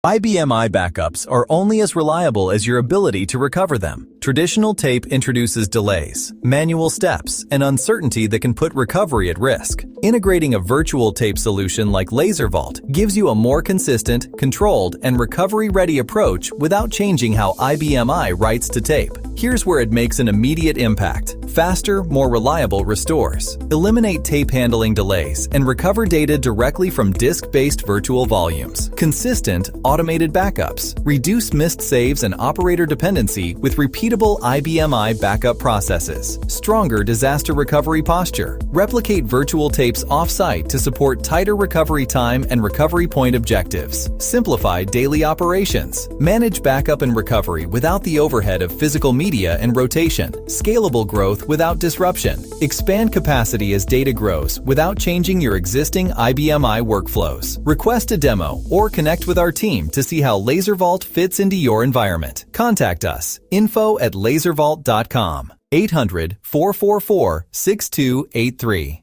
IBM backups are only as reliable as your ability to recover them. Traditional tape introduces delays, manual steps, and uncertainty that can put recovery at risk. Integrating a virtual tape solution like LaserVault gives you a more consistent, controlled, and recovery-ready approach without changing how IBM writes to tape. Here's where it makes an immediate impact. Faster, more reliable restores. Eliminate tape handling delays and recover data directly from disk-based virtual volumes. Consistent, automated backups. Reduce missed saves and operator dependency with repeatable IBM backup processes. Stronger disaster recovery posture. Replicate virtual tapes off-site to support tighter recovery time and recovery point objectives. Simplify daily operations. Manage backup and recovery without the overhead of physical media and rotation. Scalable growth without disruption. Expand capacity as data grows without changing your existing IBM workflows. Request a demo or connect with our team to see how LaserVault fits into your environment. Contact us, info@laservault.com, 800-444-6283.